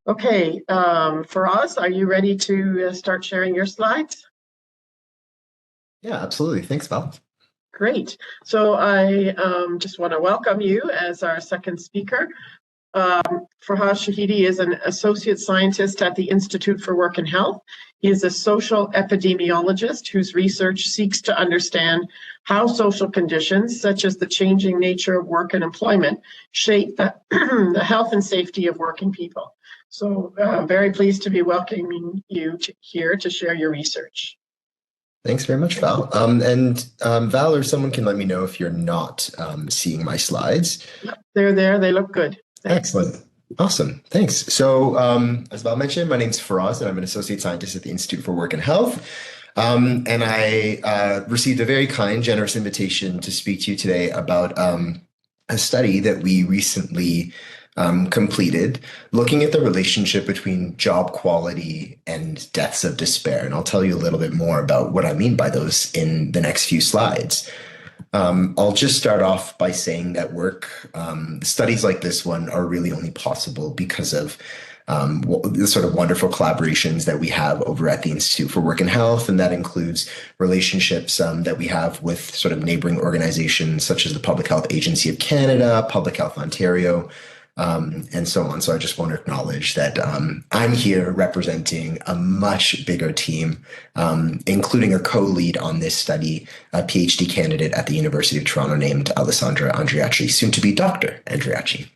Okay, Faraz, are you ready to start sharing your slides? Yeah, absolutely. Thanks, Val. Great. So I just want to welcome you as our second speaker. Faraz Shahidi is an associate scientist at the Institute for Work and Health. He is a social epidemiologist whose research seeks to understand how social conditions, such as the changing nature of work and employment, shape the health and safety of working people. So very pleased to be welcoming you here to share your research. Thanks very much, Val. And Val or someone can let me know if you're not seeing my slides. Yep, they're there. They look good. Thanks. Excellent. Awesome. Thanks. So, as Val mentioned, my name's Faraz, and I'm an associate scientist at the Institute for Work and Health. And I received a very kind, generous invitation to speak to you today about a study that we recently completed looking at the relationship between job quality and deaths of despair. And I'll tell you a little bit more about what I mean by those in the next few slides. I'll just start off by saying that studies like this one are really only possible because of the sort of wonderful collaborations that we have over at the Institute for Work and Health. And that includes relationships that we have with sort of neighboring organizations such as the Public Health Agency of Canada, Public Health Ontario, and so on. So I just want to acknowledge that I'm here representing a much bigger team, including a co-lead on this study, a PhD candidate at the University of Toronto named Alessandra Andreacci, soon to be Dr. Andreacci.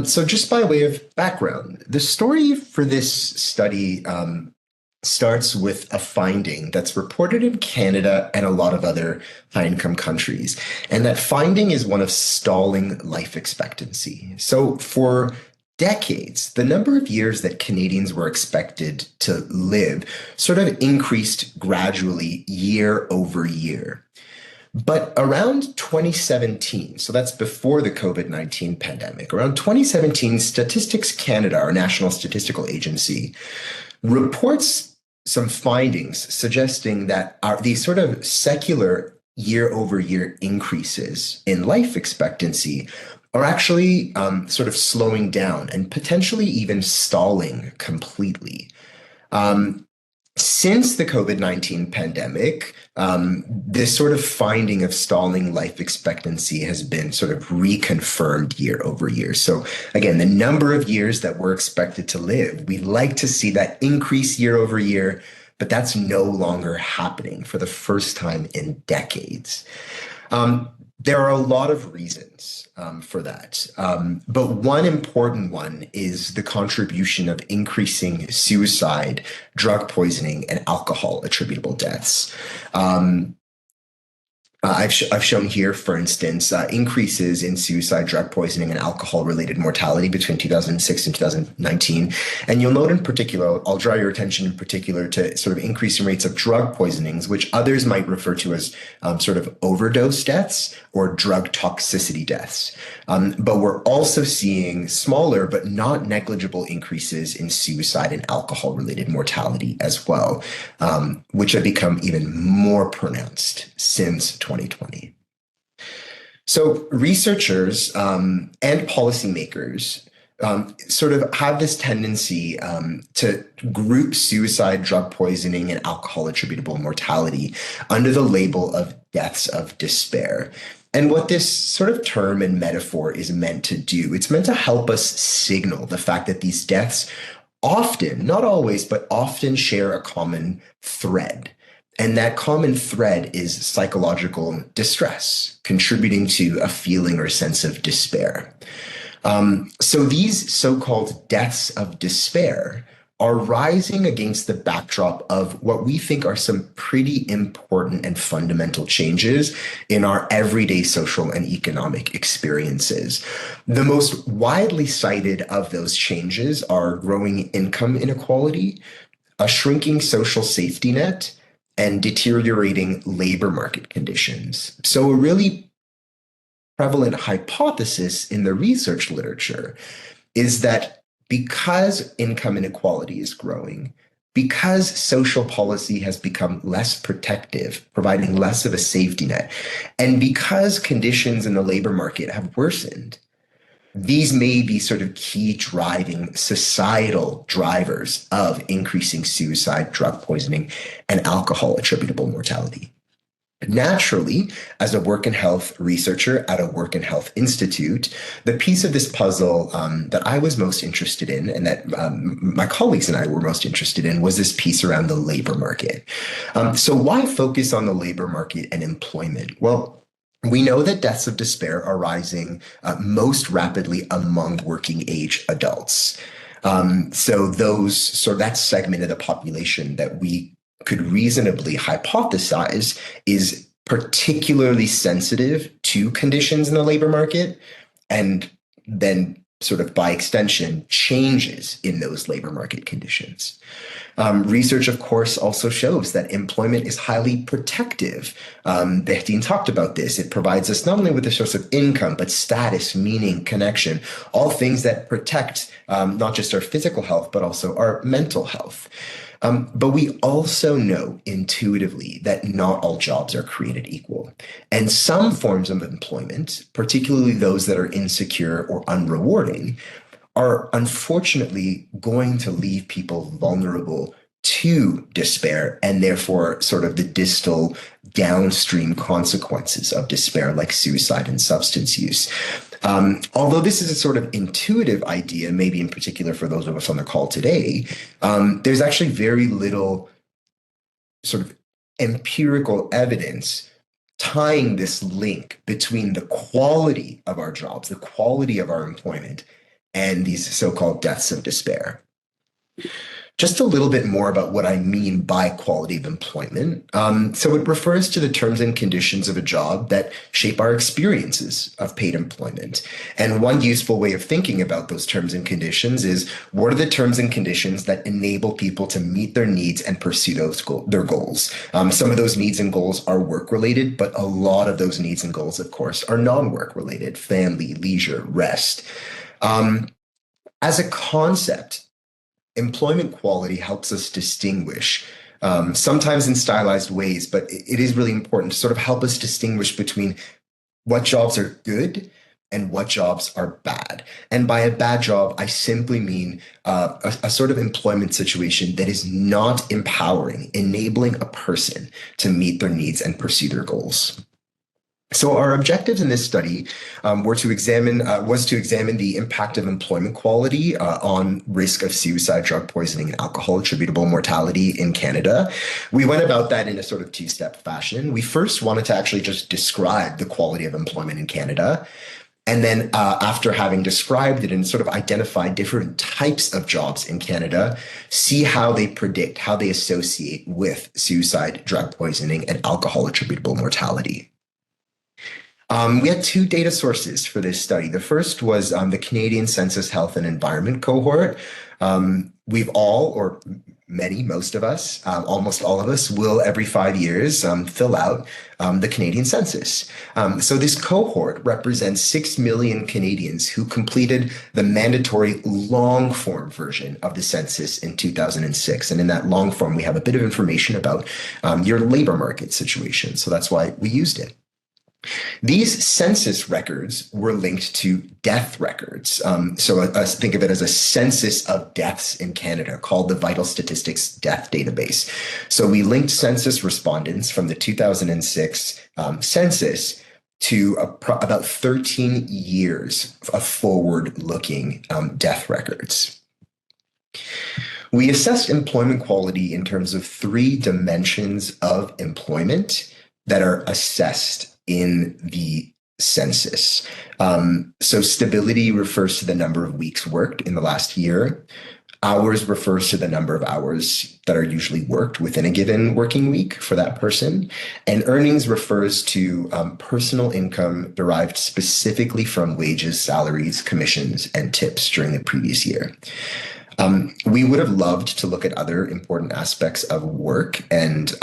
So just by way of background, the story for this study starts with a finding that's reported in Canada and a lot of other high-income countries. And that finding is one of stalling life expectancy. So for decades, the number of years that Canadians were expected to live sort of increased gradually year over year. But around 2017, so that's before the COVID-19 pandemic, around 2017, Statistics Canada, our national statistical agency, reports some findings suggesting that these sort of secular year over year increases in life expectancy are actually sort of slowing down and potentially even stalling completely. Since the COVID-19 pandemic, this sort of finding of stalling life expectancy has been sort of reconfirmed year over year. So again, the number of years that we're expected to live, we like to see that increase year over year, but that's no longer happening for the first time in decades. There are a lot of reasons for that. But one important one is the contribution of increasing suicide, drug poisoning, and alcohol attributable deaths. I've shown here, for instance, increases in suicide, drug poisoning, and alcohol-related mortality between 2006 and 2019. And you'll note in particular, I'll draw your attention in particular to sort of increasing rates of drug poisonings, which others might refer to as sort of overdose deaths or drug toxicity deaths. But we're also seeing smaller but not negligible increases in suicide and alcohol-related mortality as well, which have become even more pronounced since 2020. So researchers and policymakers sort of have this tendency to group suicide, drug poisoning, and alcohol attributable mortality under the label of deaths of despair. And what this sort of term and metaphor is meant to do, it's meant to help us signal the fact that these deaths often, not always, but often share a common thread. And that common thread is psychological distress, contributing to a feeling or sense of despair. So these so-called deaths of despair are rising against the backdrop of what we think are some pretty important and fundamental changes in our everyday social and economic experiences. The most widely cited of those changes are growing income inequality, a shrinking social safety net, and deteriorating labor market conditions. So a really prevalent hypothesis in the research literature is that because income inequality is growing, because social policy has become less protective, providing less of a safety net, and because conditions in the labor market have worsened, these may be sort of key driving societal drivers of increasing suicide, drug poisoning, and alcohol attributable mortality. Naturally, as a work and health researcher at a work and health institute, the piece of this puzzle that I was most interested in, and that my colleagues and I were most interested in, was this piece around the labor market. So why focus on the labor market and employment? Well, we know that deaths of despair are rising most rapidly among working age adults. So that segment of the population that we could reasonably hypothesize is particularly sensitive to conditions in the labor market, and then sort of by extension changes in those labor market conditions. Research, of course, also shows that employment is highly protective. Behdin talked about this. It provides us not only with a source of income, but status, meaning, connection, all things that protect not just our physical health, but also our mental health. But we also know intuitively that not all jobs are created equal. And some forms of employment, particularly those that are insecure or unrewarding, are unfortunately going to leave people vulnerable to despair and therefore sort of the distal downstream consequences of despair, like suicide and substance use. Although this is a sort of intuitive idea, maybe in particular for those of us on the call today, there's actually very little sort of empirical evidence tying this link between the quality of our jobs, the quality of our employment, and these so-called deaths of despair. Just a little bit more about what I mean by quality of employment. So it refers to the terms and conditions of a job that shape our experiences of paid employment. And one useful way of thinking about those terms and conditions is, what are the terms and conditions that enable people to meet their needs and pursue their goals? Some of those needs and goals are work-related, but a lot of those needs and goals, of course, are non-work related: family, leisure, rest. As a concept, employment quality helps us distinguish, sometimes in stylized ways, but it is really important to sort of help us distinguish between what jobs are good and what jobs are bad. And by a bad job, I simply mean a sort of employment situation that is not empowering, enabling a person to meet their needs and pursue their goals. So our objectives in this study was to examine the impact of employment quality on risk of suicide, drug poisoning, and alcohol attributable mortality in Canada. We went about that in a sort of two-step fashion. We first wanted to actually just describe the quality of employment in Canada. And then after having described it and sort of identified different types of jobs in Canada, see how they predict, how they associate with suicide, drug poisoning, and alcohol attributable mortality. We had two data sources for this study. The first was the Canadian Census Health and Environment cohort. We've all, or most of us, almost all of us, will every 5 years fill out the Canadian census. So this cohort represents 6 million Canadians who completed the mandatory long form version of the census in 2006. And in that long form, we have a bit of information about your labor market situation. So that's why we used it. These census records were linked to death records. So think of it as a census of deaths in Canada called the Vital Statistics Death Database. So we linked census respondents from the 2006 census to about 13 years of forward-looking death records. We assessed employment quality in terms of 3 dimensions of employment that are assessed in the census. So stability refers to the number of weeks worked in the last year. Hours refers to the number of hours that are usually worked within a given working week for that person. And earnings refers to personal income derived specifically from wages, salaries, commissions, and tips during the previous year. We would have loved to look at other important aspects of work, and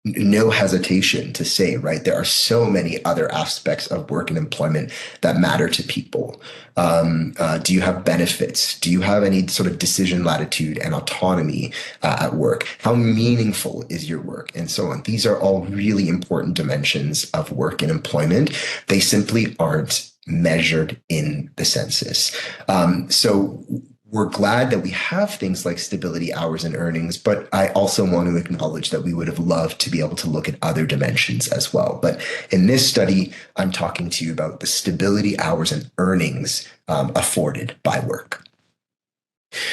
no hesitation to say, right, there are so many other aspects of work and employment that matter to people. Do you have benefits? Do you have any sort of decision latitude and autonomy at work? How meaningful is your work? And so on. These are all really important dimensions of work and employment. They simply aren't measured in the census. So we're glad that we have things like stability, hours, and earnings, but I also want to acknowledge that we would have loved to be able to look at other dimensions as well. But in this study, I'm talking to you about the stability, hours, and earnings afforded by work.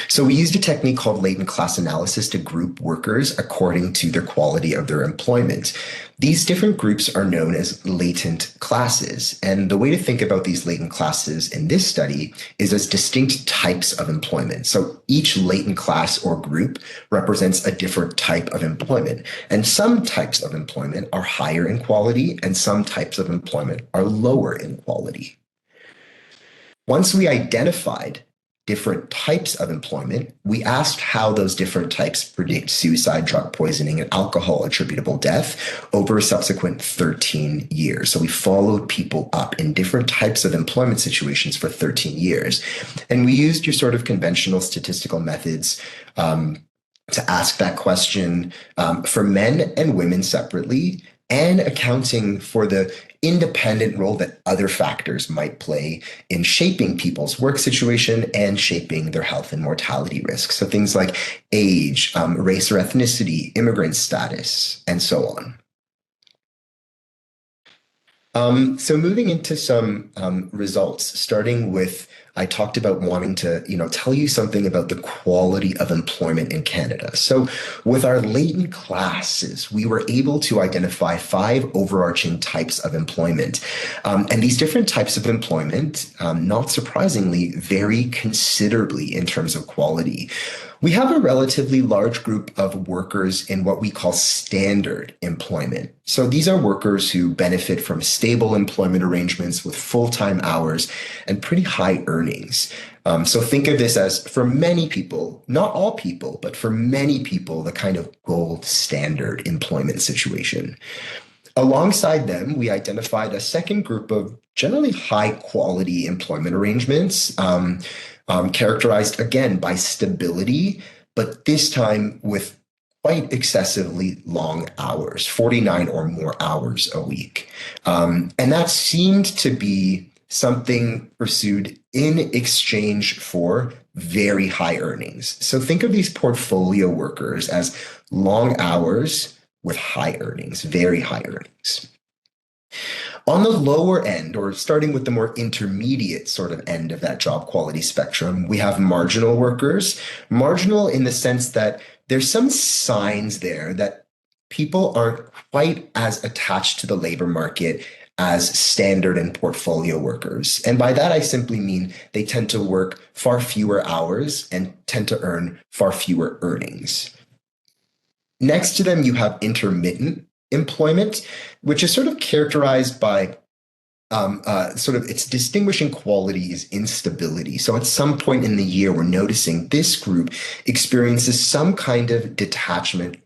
So we used a technique called latent class analysis to group workers according to their quality of their employment. These different groups are known as latent classes. And the way to think about these latent classes in this study is as distinct types of employment. So each latent class or group represents a different type of employment. And some types of employment are higher in quality, and some types of employment are lower in quality. Once we identified different types of employment, we asked how those different types predict suicide, drug poisoning, and alcohol attributable death over a subsequent 13 years. So we followed people up in different types of employment situations for 13 years. And we used your sort of conventional statistical methods to ask that question for men and women separately, and accounting for the independent role that other factors might play in shaping people's work situation and shaping their health and mortality risks. So things like age, race or ethnicity, immigrant status, and so on. So moving into some results, starting with, I talked about wanting to, tell you something about the quality of employment in Canada. So with our latent classes, we were able to identify 5 overarching types of employment. And these different types of employment, not surprisingly, vary considerably in terms of quality. We have a relatively large group of workers in what we call standard employment. So these are workers who benefit from stable employment arrangements with full-time hours and pretty high earnings. So think of this as, for many people, not all people, but for many people, the kind of gold standard employment situation. Alongside them, we identified a second group of generally high quality employment arrangements, characterized again by stability, but this time with quite excessively long hours, 49 or more hours a week. And that seemed to be something pursued in exchange for very high earnings. So think of these portfolio workers as long hours with high earnings, very high earnings. On the lower end, or starting with the more intermediate sort of end of that job quality spectrum, we have marginal workers. Marginal in the sense that there's some signs there that people aren't quite as attached to the labor market as standard and portfolio workers. And by that, I simply mean they tend to work far fewer hours and tend to earn far fewer earnings. Next to them, you have intermittent employment, which is sort of characterized by sort of its distinguishing quality is instability. So at some point in the year, we're noticing this group experiences some kind of detachment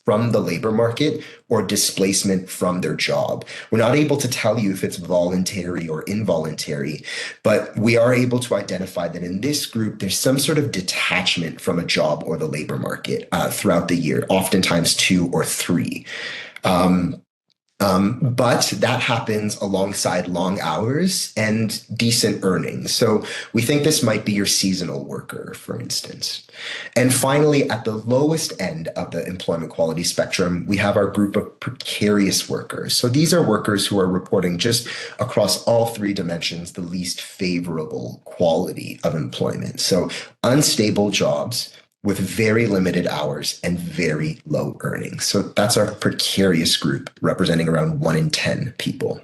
from the labor market or displacement from their job. We're not able to tell you if it's voluntary or involuntary, but we are able to identify that in this group, there's some sort of detachment from a job or the labor market throughout the year, oftentimes 2 or 3. But that happens alongside long hours and decent earnings. So we think this might be your seasonal worker, for instance. And finally, at the lowest end of the employment quality spectrum, we have our group of precarious workers. So these are workers who are reporting just across all 3 dimensions the least favorable quality of employment. So unstable jobs with very limited hours and very low earnings. So that's our precarious group, representing around 1 in 10 people.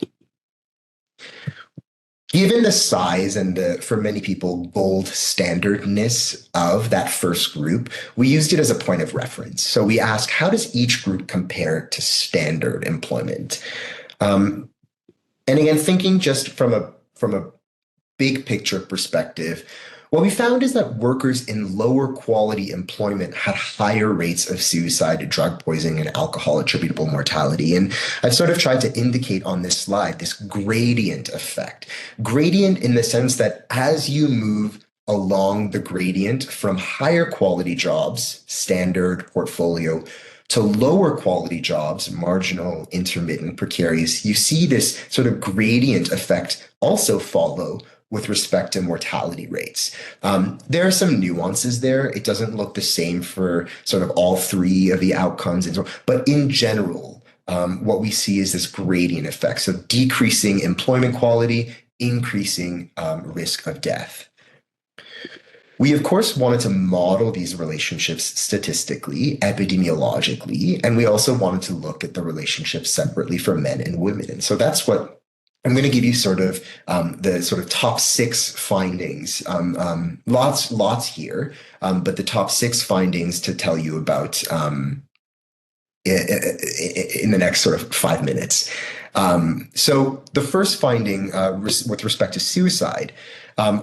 Given the size and for many people, gold standardness of that first group, we used it as a point of reference. So we asked, how does each group compare to standard employment? And again, thinking just from a big picture perspective, what we found is that workers in lower quality employment had higher rates of suicide, drug poisoning, and alcohol attributable mortality. And I've sort of tried to indicate on this slide this gradient effect. Gradient in the sense that as you move along the gradient from higher quality jobs, standard, portfolio, To lower quality jobs, marginal, intermittent, precarious, you see this sort of gradient effect also follow with respect to mortality rates. There are some nuances there. It doesn't look the same for sort of all three of the outcomes, and so, but in general, what we see is this gradient effect. So decreasing employment quality, increasing risk of death. We, of course, wanted to model these relationships statistically, epidemiologically, and we also wanted to look at the relationships separately for men and women. And so that's what I'm going to give you sort of the sort of top 6 findings. Lots here, but the top 6 findings to tell you about in the next sort of 5 minutes. So the first finding with respect to suicide,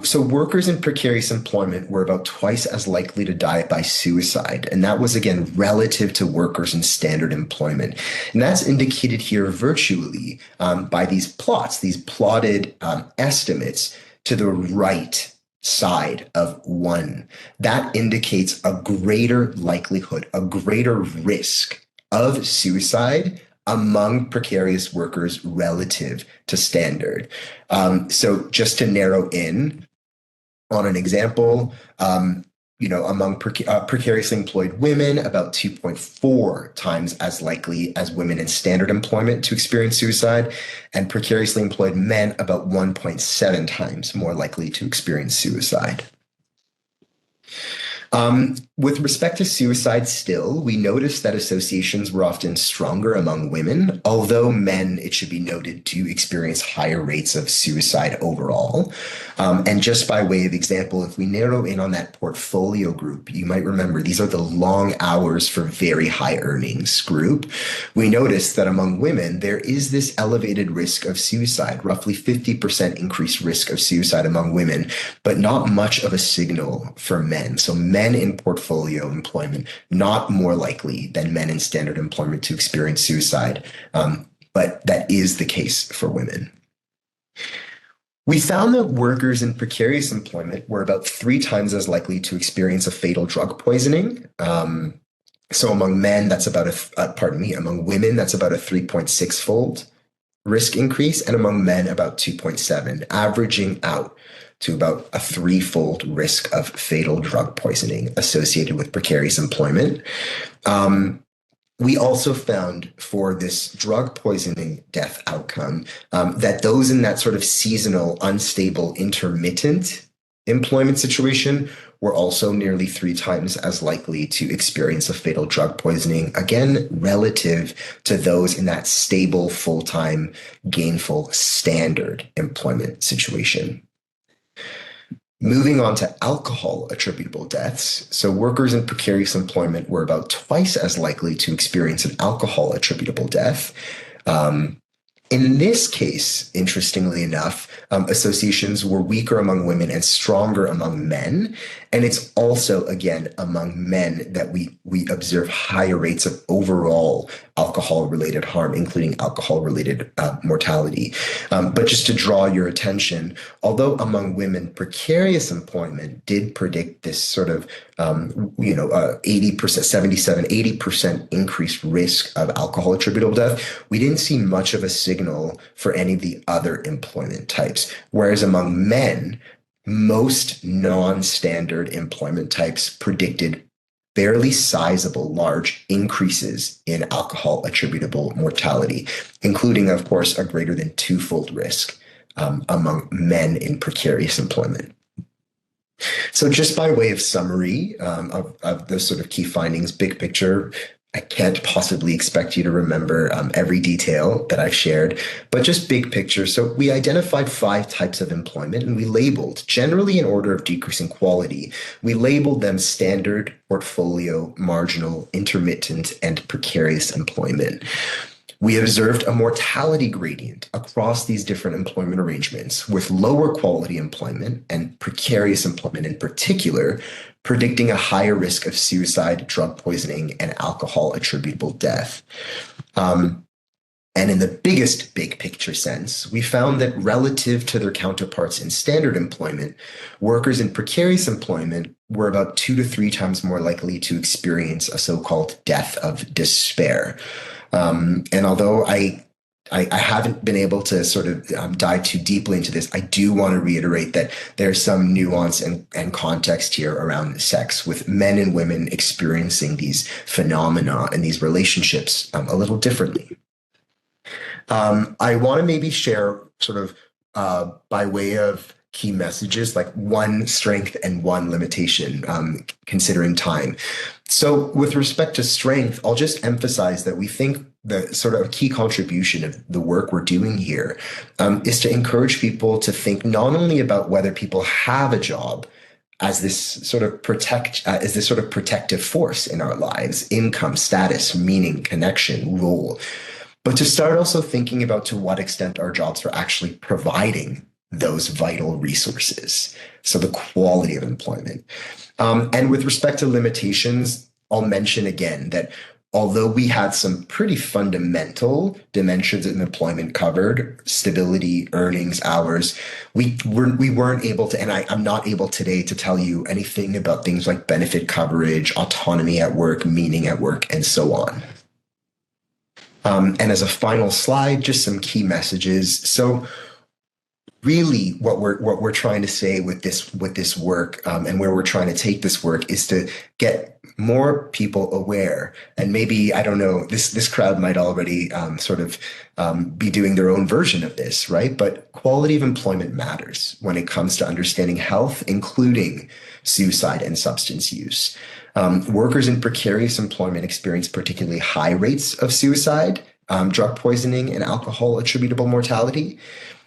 so workers in precarious employment were about twice as likely to die by suicide. And that was, again, relative to workers in standard employment. And that's indicated here virtually by these plots, these plotted estimates to the right side of 1. That indicates a greater likelihood, a greater risk of suicide among precarious workers relative to standard. So just to narrow in on an example, among precariously employed women, about 2.4 times as likely as women in standard employment to experience suicide, and precariously employed men about 1.7 times more likely to experience suicide. With respect to suicide still, we noticed that associations were often stronger among women, although men, it should be noted, do experience higher rates of suicide overall. And just by way of example, if we narrow in on that portfolio group, you might remember these are the long hours for very high earnings group. We noticed that among women, there is this elevated risk of suicide, roughly 50% increased risk of suicide among women, but not much of a signal for men. So men in portfolio employment, not more likely than men in standard employment to experience suicide, but that is the case for women. We found that workers in precarious employment were about 3 times as likely to experience a fatal drug poisoning. So among men, that's about among women, that's about a 3.6-fold risk increase, and among men, about 2.7, averaging out to about a 3-fold risk of fatal drug poisoning associated with precarious employment. We also found for this drug poisoning death outcome that those in that sort of seasonal, unstable, intermittent employment situation were also nearly 3 times as likely to experience a fatal drug poisoning, again, relative to those in that stable, full-time, gainful, standard employment situation. Moving on to alcohol attributable deaths. So workers in precarious employment were about twice as likely to experience an alcohol attributable death. In this case, interestingly enough, associations were weaker among women and stronger among men. And it's also, again, among men that we observe higher rates of overall alcohol-related harm, including alcohol-related mortality. But just to draw your attention, although among women, precarious employment did predict this sort of 80%, 77, 80% increased risk of alcohol attributable death, we didn't see much of a signal for any of the other employment types. Whereas among men, most non-standard employment types predicted fairly sizable, large increases in alcohol attributable mortality, including, of course, a greater than 2-fold risk among men in precarious employment. So just by way of summary of the sort of key findings, big picture, I can't possibly expect you to remember every detail that I've shared, but just big picture. So we identified 5 types of employment and we labeled, generally in order of decreasing quality, we labeled them standard, portfolio, marginal, intermittent, and precarious employment. We observed a mortality gradient across these different employment arrangements with lower quality employment and precarious employment in particular, predicting a higher risk of suicide, drug poisoning, and alcohol attributable death. And in the biggest big picture sense, we found that relative to their counterparts in standard employment, workers in precarious employment were about 2 to 3 times more likely to experience a so-called death of despair. And although I haven't been able to sort of dive too deeply into this, I do want to reiterate that there's some nuance and context here around sex, with men and women experiencing these phenomena and these relationships a little differently. I want to maybe share sort of by way of key messages, like one strength and one limitation, considering time. So with respect to strength, I'll just emphasize that we think the sort of key contribution of the work we're doing here is to encourage people to think not only about whether people have a job as this sort of protective force in our lives, income, status, meaning, connection, role, but to start also thinking about to what extent our jobs are actually providing those vital resources. So the quality of employment. And with respect to limitations, I'll mention again that although we had some pretty fundamental dimensions of employment covered, stability, earnings, hours, we weren't able to, and I'm not able today to tell you anything about things like benefit coverage, autonomy at work, meaning at work, and so on. And as a final slide, just some key messages. So really what we're trying to say with this work, and where we're trying to take this work, is to get more people aware. And maybe, I don't know, this crowd might already be doing their own version of this, right? But quality of employment matters when it comes to understanding health, including suicide and substance use. Workers in precarious employment experience particularly high rates of suicide, drug poisoning, and alcohol attributable mortality.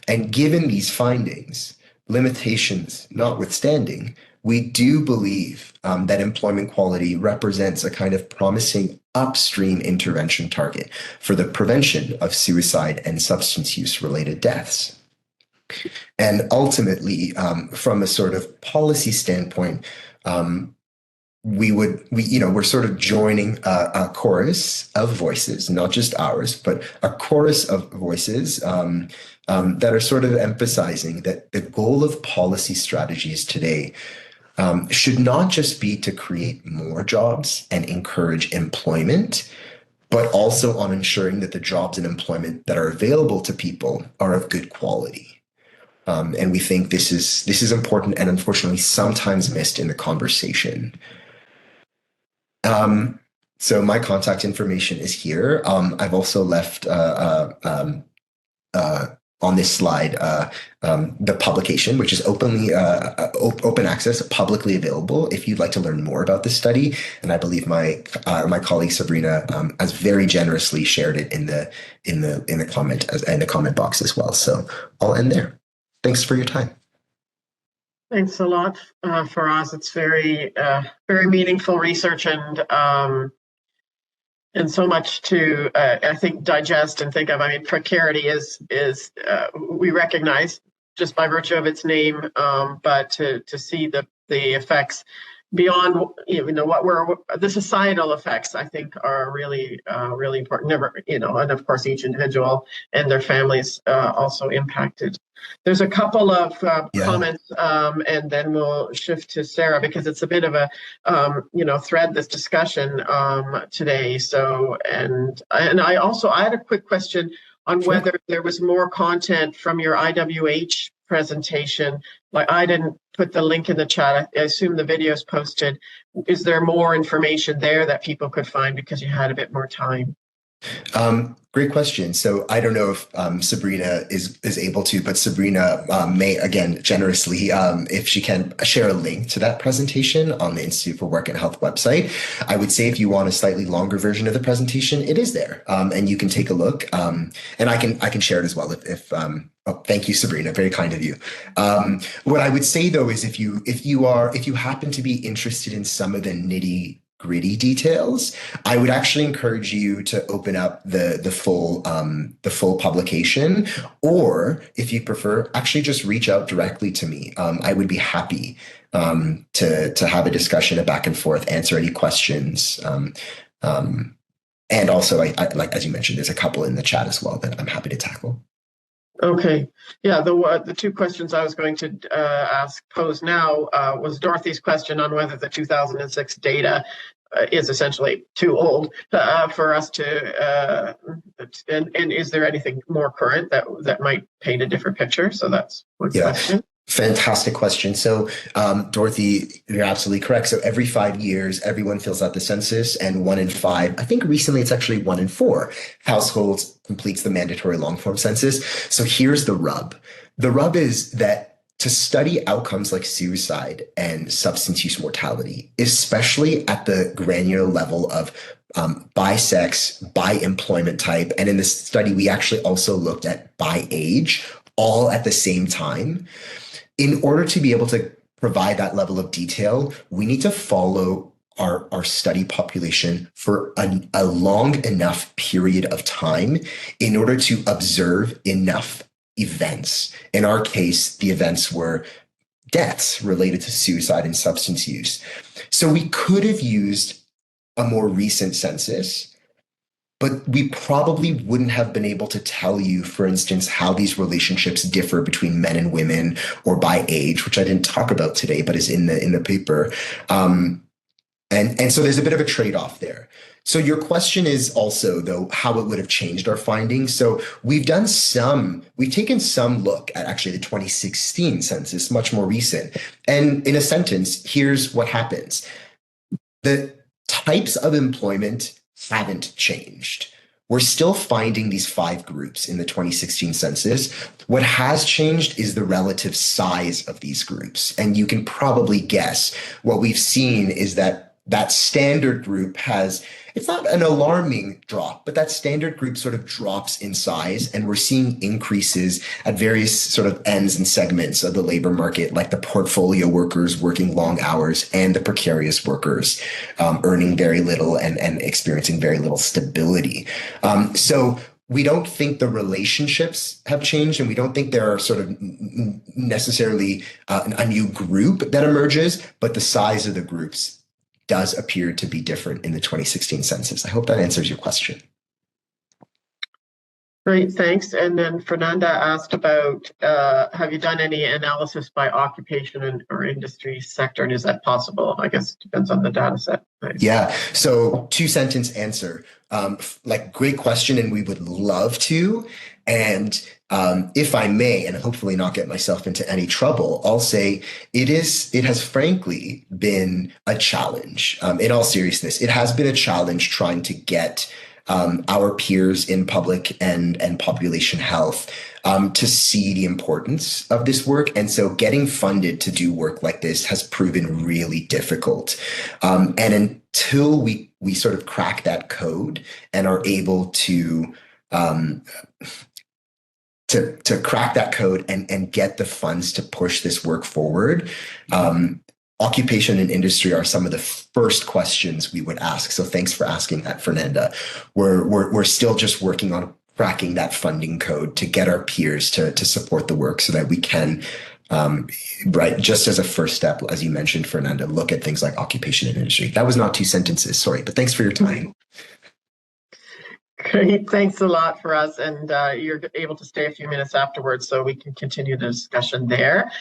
And given these findings, limitations notwithstanding, we do believe that employment quality represents a kind of promising upstream intervention target for the prevention of suicide and substance use related deaths. And ultimately, from a sort of policy standpoint, we're sort of joining a chorus of voices, not just ours, but a chorus of voices that are sort of emphasizing that the goal of policy strategies today should not just be to create more jobs and encourage employment, but also on ensuring that the jobs and employment that are available to people are of good quality. And we think this is important and unfortunately sometimes missed in the conversation. So my contact information is here. I've also left on this slide the publication, which is open access, publicly available. If you'd like to learn more about this study, and I believe my colleague Sabrina has very generously shared it in the comment box as well. So I'll end there. Thanks for your time. Thanks a lot, Faraz. It's very meaningful research and so much to I think digest and think of. I mean, precarity is we recognize just by virtue of its name, but to see the effects beyond what the societal effects, I think, are really important. And of course each individual and their families also impacted. There's a couple of comments, and then we'll shift to Sarah, because it's a bit of a thread, this discussion today. So and I had a quick question on whether there was more content from your IWH presentation. Like, I didn't put the link in the chat. I assume the video is posted. Is there more information there that people could find because you had a bit more time? Great question. So I don't know if Sabrina is able to, but Sabrina may, again, generously, if she can, share a link to that presentation on the Institute for Work and Health website. I would say if you want a slightly longer version of the presentation, it is there, and you can take a look. And I can share it as well if thank you, Sabrina. Very kind of you. What I would say though is if you happen to be interested in some of the nitty-gritty details, I would actually encourage you to open up the full publication, or if you prefer, actually just reach out directly to me. I would be happy to have a discussion, a back and forth, answer any questions. And also, I like, as you mentioned, there's a couple in the chat as well that I'm happy to tackle. Okay. Yeah, the two questions I was going to pose now was Dorothy's question on whether the 2006 data is essentially too old for us to, and is there anything more current that might paint a different picture? So that's one Yeah. question. Fantastic question. So, Dorothy, you're absolutely correct. So every 5 years, everyone fills out the census, and 1 in 5, I think recently it's actually 1 in 4 households completes the mandatory long form census. So here's the rub. The rub is that to study outcomes like suicide and substance use mortality, especially at the granular level of by sex, by employment type, and in this study, we actually also looked at by age, all at the same time. In order to be able to provide that level of detail, we need to follow our study population for a long enough period of time in order to observe enough events. In our case, the events were deaths related to suicide and substance use. So we could have used a more recent census, but we probably wouldn't have been able to tell you, for instance, how these relationships differ between men and women or by age, which I didn't talk about today, but is in the paper. And so there's a bit of a trade-off there. So your question is also, though, how it would have changed our findings. So we've taken some look at actually the 2016 census, much more recent. And in a sentence, here's what happens. The types of employment haven't changed. We're still finding these 5 groups in the 2016 census. What has changed is the relative size of these groups. And you can probably guess what we've seen is that standard group it's not an alarming drop, but that standard group sort of drops in size. And we're seeing increases at various sort of ends and segments of the labor market, like the portfolio workers working long hours and the precarious workers earning very little and experiencing very little stability. So we don't think the relationships have changed, and we don't think there are sort of necessarily a new group that emerges, but the size of the groups does appear to be different in the 2016 census. I hope that answers your question. Great, thanks. And then Fernanda asked about, have you done any analysis by occupation or industry sector, and is that possible? I guess it depends on the data set. Right. Yeah, so 2 sentence answer. Great question, and we would love to. And if I may, and hopefully not get myself into any trouble, I'll say it has frankly been a challenge. In all seriousness, it has been a challenge trying to get our peers in public and population health to see the importance of this work. And so getting funded to do work like this has proven really difficult. And until we sort of crack that code and are able to crack that code and get the funds to push this work forward, occupation and industry are some of the first questions we would ask. So thanks for asking that, Fernanda. We're still just working on cracking that funding code to get our peers to support the work so that we can, just as a first step, as you mentioned, Fernanda, look at things like occupation and industry. That was not 2 sentences, sorry, but thanks for your time. Great, thanks a lot for us. And you're able to stay a few minutes afterwards so we can continue the discussion there.